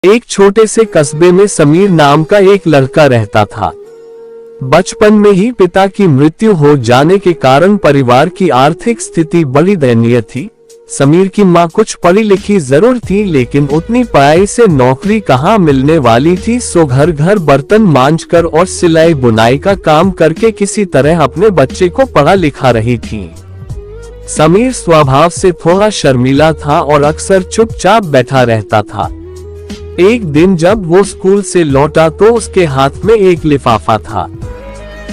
एक छोटे से कस्बे में समीर नाम का एक लड़का रहता था। बचपन में ही पिता की मृत्यु हो जाने के कारण परिवार की आर्थिक स्थिति बड़ी दयनीय थी। समीर की मां कुछ पढ़ी लिखी जरूर थी, लेकिन उतनी पढ़ाई से नौकरी कहां मिलने वाली थी। सो घर घर बर्तन मांजकर और सिलाई बुनाई का काम करके किसी तरह अपने बच्चे को पढ़ा लिखा रही थी। समीर स्वभाव से थोड़ा शर्मीला था और अक्सर चुपचाप बैठा रहता था। एक दिन जब वो स्कूल से लौटा तो उसके हाथ में एक लिफाफा था।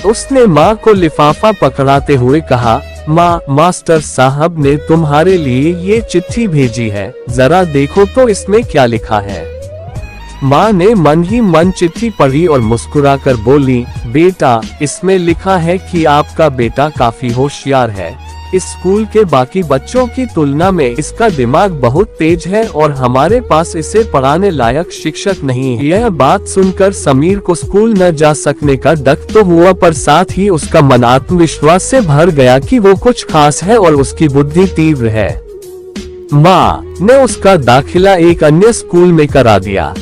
उसने माँ को लिफाफा पकड़ाते हुए कहा, माँ, मास्टर साहब ने तुम्हारे लिए ये चिट्ठी भेजी है, जरा देखो तो इसमें क्या लिखा है। माँ ने मन ही मन चिट्ठी पढ़ी और मुस्कुराकर बोली, बेटा, इसमें लिखा है कि आपका बेटा काफी होशियार है। इस स्कूल के बाकी बच्चों की तुलना में इसका दिमाग बहुत तेज है और हमारे पास इसे पढ़ाने लायक शिक्षक नहीं है। यह बात सुनकर समीर को स्कूल न जा सकने का डक तो हुआ, पर साथ ही उसका मन आत्मविश्वास से भर गया कि वो कुछ खास है और उसकी बुद्धि तीव्र है। माँ ने उसका दाखिला एक अन्य स्कूल में करा दिया।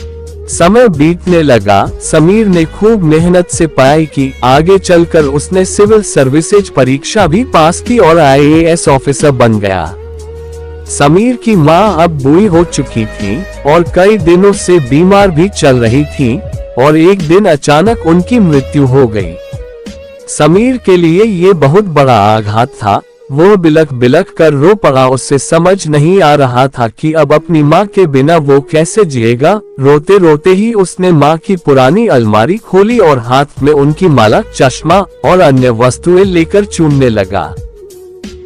समय बीतने लगा। समीर ने खूब मेहनत से पढ़ाई की। आगे चलकर उसने सिविल सर्विसेज परीक्षा भी पास की और IAS ऑफिसर बन गया। समीर की मां अब बूढ़ी हो चुकी थी और कई दिनों से बीमार भी चल रही थी और एक दिन अचानक उनकी मृत्यु हो गई। समीर के लिए ये बहुत बड़ा आघात था। वो बिलख बिलख कर रो पड़ा। उससे समझ नहीं आ रहा था कि अब अपनी माँ के बिना वो कैसे जिएगा। रोते रोते ही उसने माँ की पुरानी अलमारी खोली और हाथ में उनकी माला, चश्मा और अन्य वस्तुएं लेकर चुनने लगा।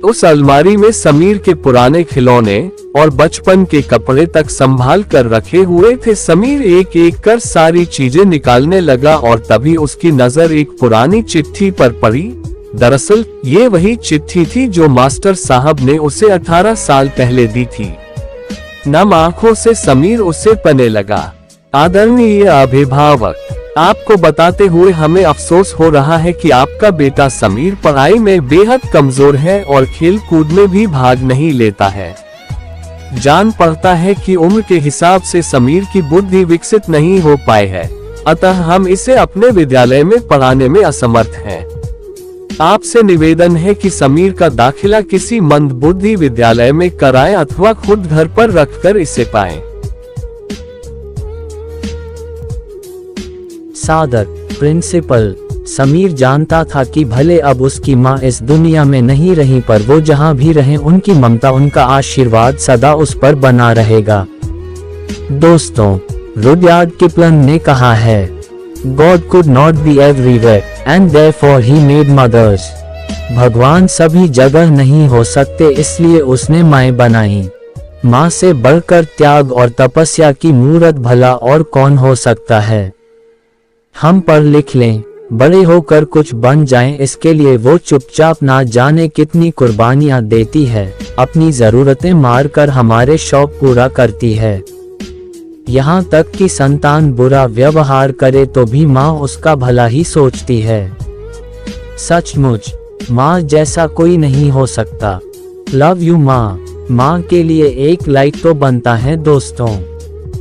उस अलमारी में समीर के पुराने खिलौने और बचपन के कपड़े तक संभाल कर रखे हुए थे। समीर एक एक कर सारी चीजें निकालने लगा और तभी उसकी नजर एक पुरानी चिट्ठी पर पड़ी। दरअसल ये वही चिट्ठी थी जो मास्टर साहब ने उसे 18 साल पहले दी थी। नम आंखों से समीर उसे पढ़ने लगा। आदरणीय अभिभावक, आपको बताते हुए हमें अफसोस हो रहा है कि आपका बेटा समीर पढ़ाई में बेहद कमजोर है और खेल कूद में भी भाग नहीं लेता है। जान पड़ता है कि उम्र के हिसाब से समीर की बुद्धि विकसित नहीं हो पाई है, अतः हम इसे अपने विद्यालय में पढ़ाने में असमर्थ हैं। आपसे निवेदन है कि समीर का दाखिला किसी मंदबुद्धि विद्यालय में कराएं अथवा खुद घर पर रखकर इसे पाएं। सादर प्रिंसिपल। समीर जानता था कि भले अब उसकी माँ इस दुनिया में नहीं रही, पर वो जहाँ भी रहे उनकी ममता, उनका आशीर्वाद सदा उस पर बना रहेगा। दोस्तों, रुडयार्ड किपलिंग ने कहा है, God could not be everywhere, and therefore he made mothers. भगवान सभी जगह नहीं हो सकते, इसलिए उसने माएं बनाई। माँ से बढ़कर त्याग और तपस्या की मूरत भला और कौन हो सकता है। हम पढ़ लिख लें, बड़े होकर कुछ बन जाएं, इसके लिए वो चुपचाप ना जाने कितनी कुर्बानियां देती है। अपनी जरूरतें मार कर हमारे शौक पूरा करती है। यहाँ तक कि संतान बुरा व्यवहार करे तो भी माँ उसका भला ही सोचती है। सचमुच माँ जैसा कोई नहीं हो सकता। लव यू माँ। माँ के लिए एक लाइक तो बनता है दोस्तों।